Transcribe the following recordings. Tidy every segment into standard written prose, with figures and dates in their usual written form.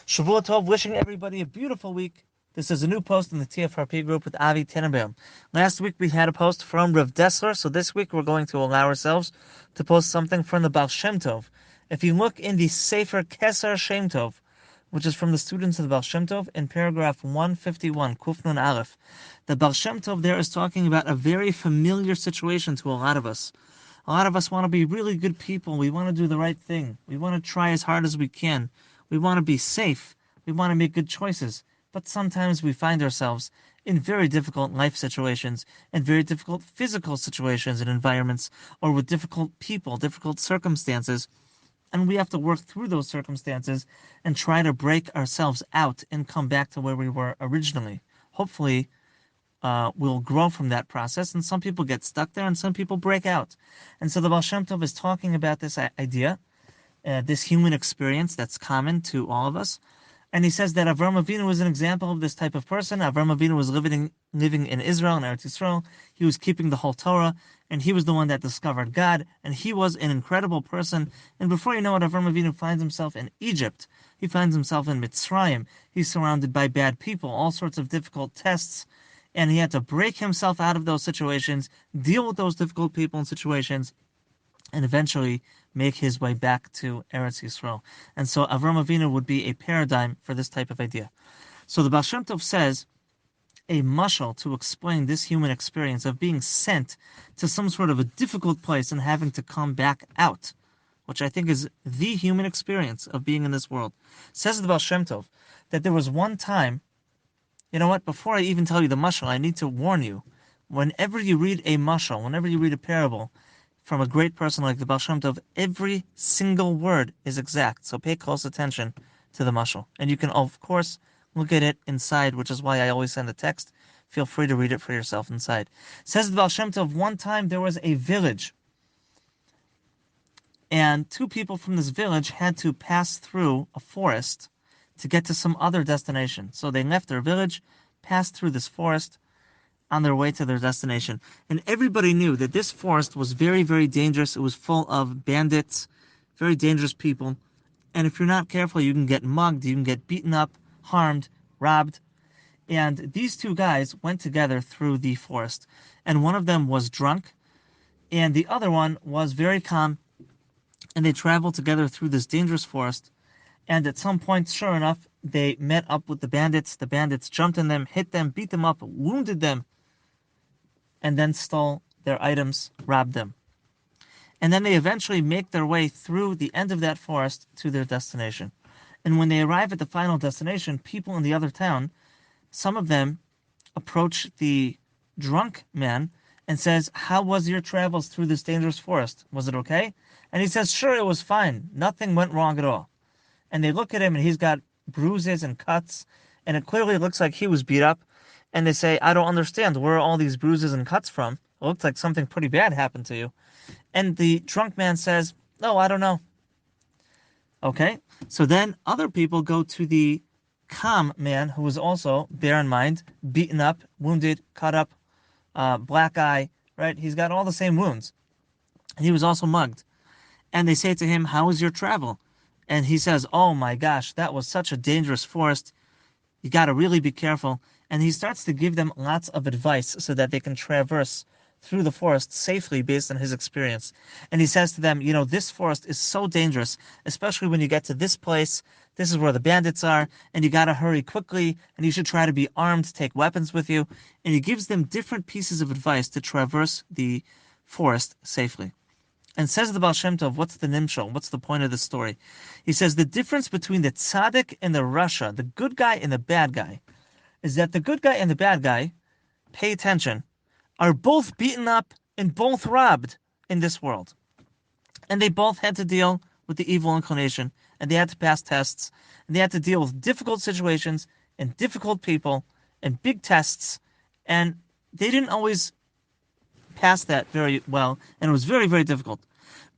Shavua Tov, wishing everybody a beautiful week. This is a new post in the TFRP group with Avi Tenenbaum. Last week we had a post from Rav Dessler, so this week we're going to allow ourselves to post something from the Baal Shem Tov. If you look in the sefer Kesser Shem Tov, which is from the students of the Baal Shem Tov, in paragraph 151, Kuf Nun Aleph, the Baal Shem Tov there is talking about a very familiar situation to a lot of us. A lot of us want to be really good people. We want to do the right thing. We want to try as hard as we can. We want to be safe. We want to make good choices. But sometimes we find ourselves in very difficult life situations, and very difficult physical situations and environments, or with difficult people, difficult circumstances. And we have to work through those circumstances and try to break ourselves out and come back to where we were originally. Hopefully, we'll grow from that process, and some people get stuck there, and some people break out. And so the Baal Shem Tov is talking about this idea, this human experience that's common to all of us. And he says that Avram Avinu was an example of this type of person. Avram Avinu was living in Israel, in Eretz Yisrael. He was keeping the whole Torah, and he was the one that discovered God, and he was an incredible person. And before you know it, Avram Avinu finds himself in Egypt. He finds himself in Mitzrayim. He's surrounded by bad people, all sorts of difficult tests, and he had to break himself out of those situations, deal with those difficult people and situations, and eventually make his way back to Eretz Yisrael. And so Avram Avinu would be a paradigm for this type of idea. So the Baal Shem Tov says a mashal to explain this human experience of being sent to some sort of a difficult place and having to come back out, which I think is the human experience of being in this world. Says the Baal Shem Tov that there was one time. You know what? Before I even tell you the mashal, I need to warn you. Whenever you read a mashal, whenever you read a parable from a great person like the Baal Shem Tov, every single word is exact. So pay close attention to the mashal. And you can, of course, look at it inside, which is why I always send a text. Feel free to read it for yourself inside. Says the Baal Shem Tov, one time there was a village, and two people from this village had to pass through a forest to get to some other destination. So they left their village, passed through this forest on their way to their destination. And everybody knew that this forest was very, very dangerous. It was full of bandits, very dangerous people. And if you're not careful, you can get mugged, you can get beaten up, harmed, robbed. And these two guys went together through the forest. And one of them was drunk, and the other one was very calm. And they traveled together through this dangerous forest. And at some point, sure enough, they met up with the bandits. The bandits jumped on them, hit them, beat them up, wounded them, and then stole their items, robbed them. And then they eventually make their way through the end of that forest to their destination. And when they arrive at the final destination, people in the other town, some of them approach the drunk man and says, "How was your travels through this dangerous forest? Was it okay?" And he says, "Sure, it was fine. Nothing went wrong at all." And they look at him, and he's got bruises and cuts, and it clearly looks like he was beat up. And they say, "I don't understand. Where are all these bruises and cuts from? It looks like something pretty bad happened to you." And the drunk man says, "Oh, I don't know." Okay, so then other people go to the calm man, who was also, bear in mind, beaten up, wounded, cut up, black eye, right? He's got all the same wounds. And he was also mugged. And they say to him, "How was your travel?" And he says, "Oh my gosh, that was such a dangerous forest. You got to really be careful." And he starts to give them lots of advice so that they can traverse through the forest safely based on his experience. And he says to them, this forest is so dangerous, especially when you get to this place. This is where the bandits are, and you got to hurry quickly, and you should try to be armed, take weapons with you. And he gives them different pieces of advice to traverse the forest safely. And says the Baal Shem Tov, what's the nimshal? What's the point of the story? He says the difference between the tzaddik and the rasha, the good guy and the bad guy, is that the good guy and the bad guy, pay attention, are both beaten up and both robbed in this world. And they both had to deal with the evil inclination, and they had to pass tests, and they had to deal with difficult situations and difficult people and big tests, and they didn't always pass that very well, and it was very, very difficult.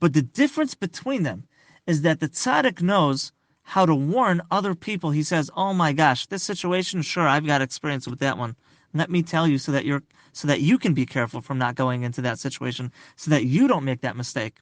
But the difference between them is that the tzaddik knows how to warn other people. He says, "Oh my gosh, this situation, sure, I've got experience with that one. Let me tell you so that you can be careful from not going into that situation, so that you don't make that mistake."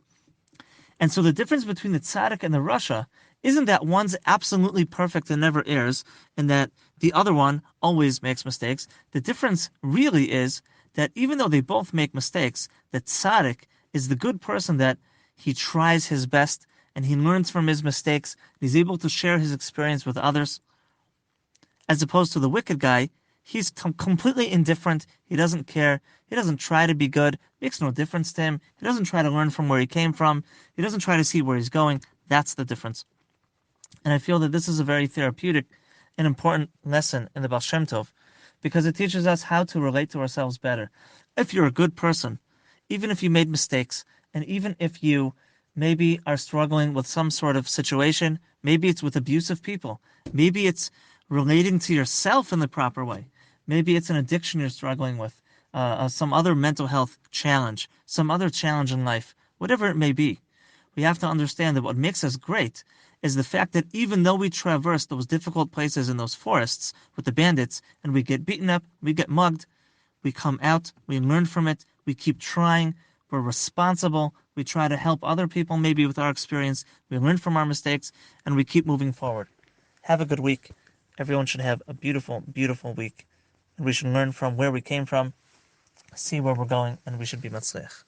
And so the difference between the tzaddik and the rasha isn't that one's absolutely perfect and never errs, and that the other one always makes mistakes. The difference really is that even though they both make mistakes, that tzaddik is the good person, that he tries his best and he learns from his mistakes. He's able to share his experience with others. As opposed to the wicked guy, he's completely indifferent. He doesn't care. He doesn't try to be good. It makes no difference to him. He doesn't try to learn from where he came from. He doesn't try to see where he's going. That's the difference. And I feel that this is a very therapeutic and important lesson in the Baal Shem Tov, because it teaches us how to relate to ourselves better. If you're a good person, even if you made mistakes, and even if you maybe are struggling with some sort of situation, maybe it's with abusive people, maybe it's relating to yourself in the proper way, maybe it's an addiction you're struggling with, some other mental health challenge, some other challenge in life, whatever it may be, we have to understand that what makes us great is the fact that even though we traverse those difficult places in those forests with the bandits, and we get beaten up, we get mugged, we come out, we learn from it, we keep trying, we're responsible, we try to help other people maybe with our experience, we learn from our mistakes, and we keep moving forward. Have a good week. Everyone should have a beautiful, beautiful week. And we should learn from where we came from, see where we're going, and we should be matzliach.